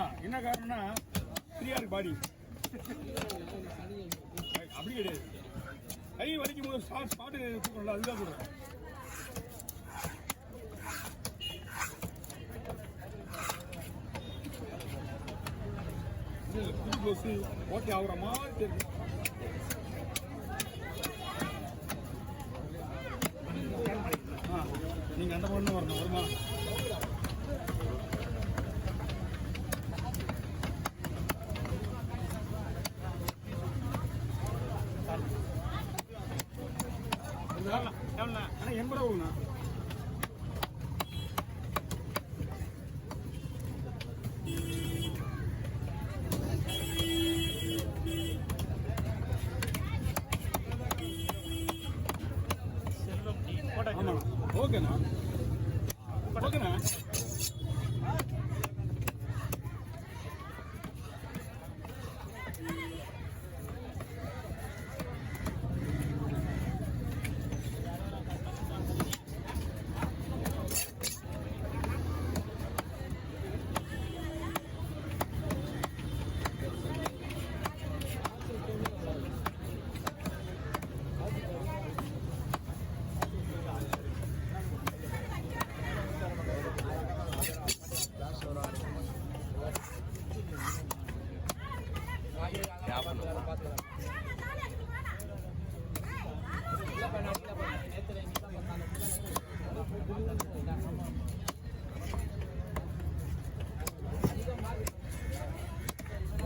தான். என்ன காரணம்னா ஃப்ரீயா இருக்கு பாடி. அப்படி கிடையாது. கை வலிக்கும் போது ஸ்பாட்டு தூக்கணும்ல, அதுதான் கூட. புது ஓகே ஆகுற மாதிரி தெரியும். நீங்க அந்த பொண்ணு வரணும் வருமா? ஆனால் 80 ரூபாண்ணா. ஆமாண்ணா ஓகேண்ணா ஓகேண்ணா.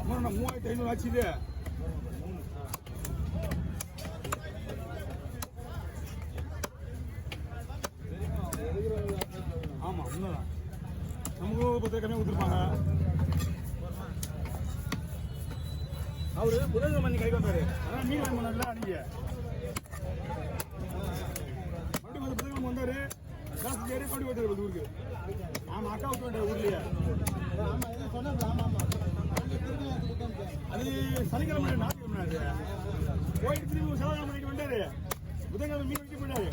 அம்மா 3500 ஆச்சு. இது ஆமா உண்மைதான். நமக்கு 10 கம்மியாக கொடுத்துருப்பாங்க. அவரு புதன் மணி கைக்கு வந்தாரு. அதான் மீன் வாங்கி பண்ணல நீங்க மறுபடியும் வந்து புதன் வந்தாரு. காசு ஏறி கொண்டு போயிட்டாரு ஊருக்கு. ஆமா அக்கா விட்டு வேண்டிய ஊர்லயே. அது சனிக்கிழமை ஞாயிற்றுக்கிழமை கோயிலுக்கு திரும்பி செவ்வாய்க்கிழமை மணிக்கு வந்தாரு. புதன்கிழமை மீன் வைக்க போயிட்டாரு.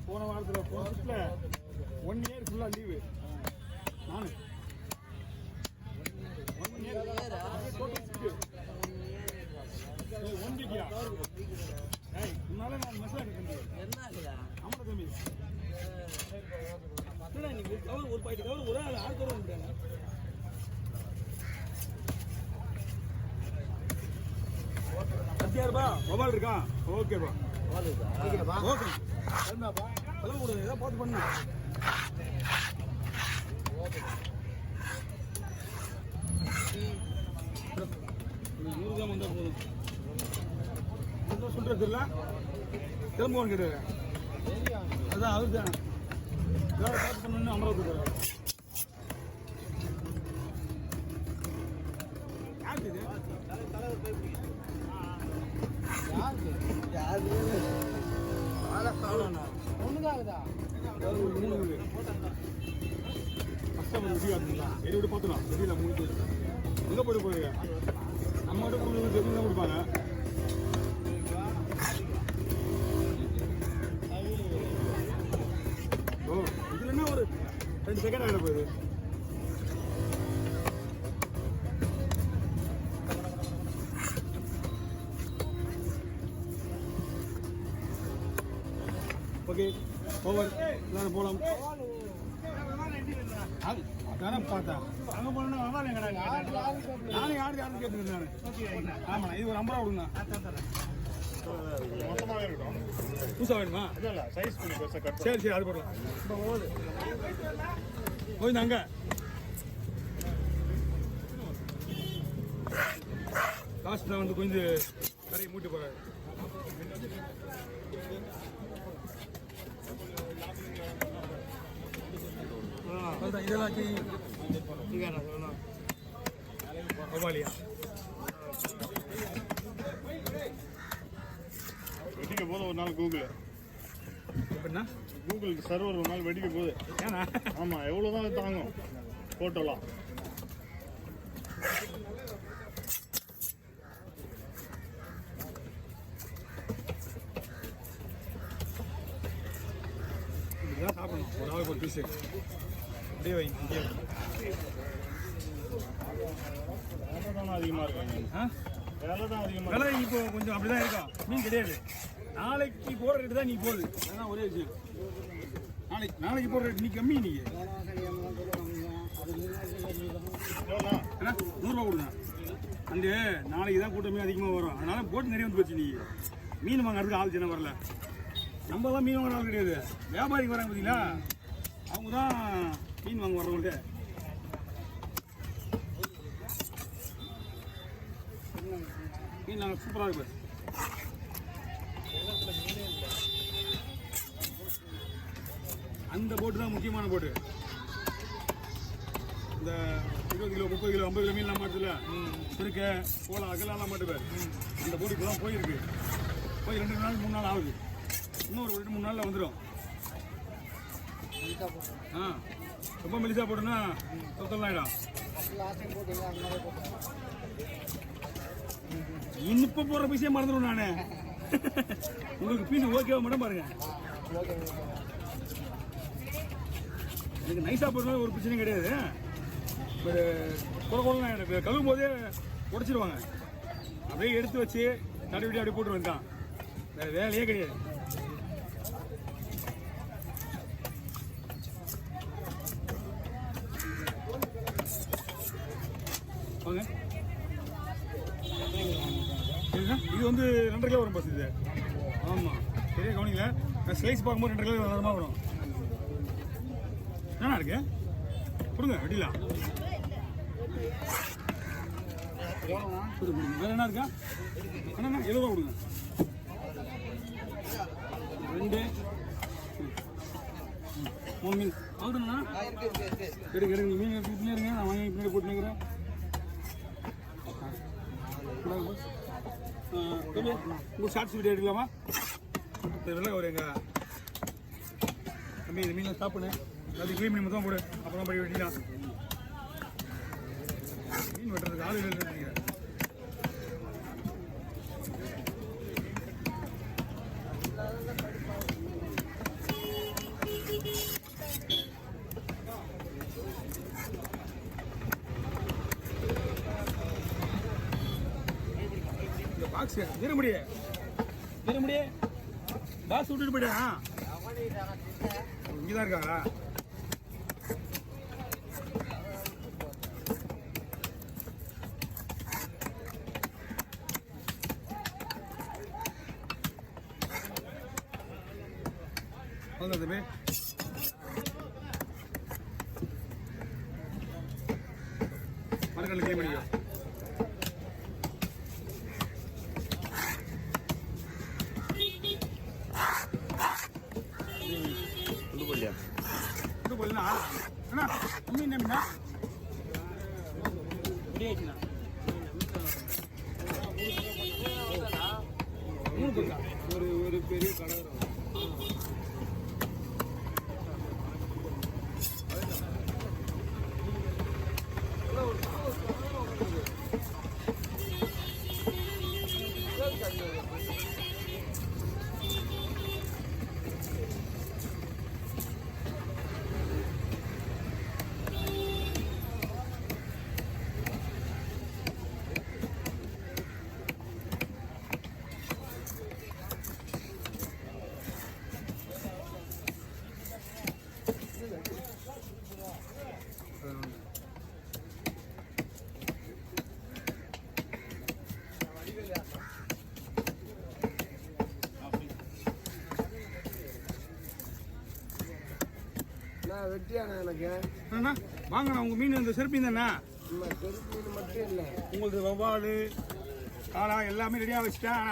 போன வாரத்தில் போன ஷிஃப்ட்ல 1 இயர் ஃபுல்லா லீவு. நானு 1 இயர் ஒன் வீக்கியா உன்னால நான் மெசேஜ் என்ன ஆமாடா தம்பி. இன்னைக்கு கவர் ஒரு பாக்கெட் கவர் ஒரு ஆள் 6 கவர் வந்துட்டாங்க. ₹10,000 மொபைல் இருக்கா? ஓகேப்பா ஓகே. அதெல்லாம் ஒரு ஏதாவது பார்த்து பண்ணு. ₹100 வந்தா போதும். சொல்றது இல்லை திரும்பவும் கிடையாது. அதான் அதுதான் வேலை பார்த்து பண்ணணும்னு அமராவதி ஒண்ணுதாகுதா 3 வீடு கஷ்டம் விடியாதுங்களா? எரி விட்டு பார்த்துலாம் தெரியல 3 பேர் எங்கே போயிட்டு போயிருங்க. நம்ம கிட்ட தெரிஞ்சு தான் கொடுப்பாங்க. ஓ இதுல என்ன ஒரு 2 செகண்ட் ஆகிட போகுது. ஓகே ஓவர் எல்லாரும் போகலாம். அதான் பார்த்தேன் அங்கே போனா நானும் யாரும் கேட்டுருந்தேன். ஆமாண்ணா இது ஒரு 50 ரூபா கொடுங்க. மொத்தமாகவே இருக்கட்டும். புதுசாக வேணுமா? இல்லை சைஸ் பண்ணி பெருசாக கட். சரி சரி அது போடலாம். போய் அங்கே லாஸ்ட் நான் வந்து கொஞ்சம் கரையை மூட்டி போகிறேன். இதெல்லாம் பவாலியா வெடிக்க போது ஒரு நாள் கூகுள் எப்படின்னா கூகுள் சர்வர் ஒரு நாள் வெடிக்க போகுது. ஏன்னா ஆமாம் எவ்வளோதான் தாங்கும் ஃபோட்டோலாம். தான் சாப்பிடணும். ஒரு ஆளுக்கு ஒரு பீஸு அப்படியே வைங்க. இங்கே வேலை தானே அதிகமாக இருக்காங்க. வேலை தான் அதிகமாக. விலை இப்போ கொஞ்சம் அப்படி தான் இருக்கும். மீன் கிடையாது. நாளைக்கு போடுற ரேட்டு தான் நீ போகுது. அதுதான் ஒரே விஷயம். நாளைக்கு போடுற ரேட் நீ கம்மி. நீங்கள் ஏன்னா 100 ரூபா கொடுங்க. அண்டு நாளைக்கு தான் கூட்டமே அதிகமாக வரும். அதனால போட்டு நிறைய வந்து போச்சு. நீங்கள் மீன் வாங்குறதுக்கு ஆள் சின்ன வரல. நம்ம தான் மீன் வாங்குற ஆள் கிடையாது. வியாபாரிக்கு வராங்க பார்த்தீங்களா, அவங்க தான் மீன் வாங்க வர்றவங்கள்ட்ட. மீன் நாங்கள் சூப்பராக இருக்கு. அந்த போட்டு தான் முக்கியமான போட்டு. இந்த 20 கிலோ 30 கிலோ 50 கிலோ மீன்லாம் மாட்டுல இருக்க போல அகலாம் மாட்டுவேன். அந்த போட்டு இப்போ தான் போயிருக்கு. போய் 2 நாள் 3 நாள் ஆகுது. இன்னும் ஒரு 2-3 நாளில் வந்துடும். ரொம்ப மெலிசா போட்டுன்னா தொத்தல் ஆகிடும். இப்போ போடுற பீஸே மறந்துடும். நான் உங்களுக்கு பீஸ் ஓகேவா மட்டும் பாருங்க. எனக்கு நைஸாக போடுறதுனால ஒரு பிரச்சனையும் கிடையாது. ஒரு குறைலாம் எனக்கு கழுவும் போதே உடச்சிடுவாங்க. அப்படியே எடுத்து வச்சு தடவிட்டு அப்படியே போட்டு வந்தான். வேறு வேலையே கிடையாது. வாங்க. இது வந்து 2.5 கிலோ வரும் பஸ். இது ஆமாம், பெரிய கவனிக்கல. ஸ்லைஸ் பார்க்கும்போது 2.5 கிலோ நேரமாக வரும். என்னண்ணா இருக்கு கொடுங்க வெட்டிலாம். வேறு என்ன இருக்கா அண்ணா? 70 ரூபா கொடுங்க. 2 3 மீன் வாங்குறேண்ணா. எடுங்க மீன் எடுத்துக்கிட்டே இருங்க. நான் வாங்கி பின்னாடி போட்டுக்கிறேன். உங்கள் ஷார்ட்ஸ் வீடியோ எடுக்கலாமா? வெள்ளை ஒரு எங்கள் தம்பி இந்த மீனில் சாப்பிடு. அது க்ளீன் பண்ணி மொத்தம் போடு. அப்புறம் படி வெட்டிக்கலாம். மீன் வெட்டுறதுக்கு ஆள் இல்லை. இந்த பாக்ஸ் வீரமுடியே பாக்ஸ் விட்டுட்டு போயிட்டா இங்கதான் இருக்காங்களா? தம்பி மரக்கல்ல கிளீன் பண்ணிக்கோ. ஒரு பெரிய கடை வெட்டியாண்ணா எனக்கு வாங்கண்ணா. உங்க மீன் இந்த செருப்பீன் தானே? செருப்பு மீன் மட்டும் இல்லை, உங்களுக்கு வவ்வாடு காளா எல்லாமே ரெடியாக வச்சுட்டேன்.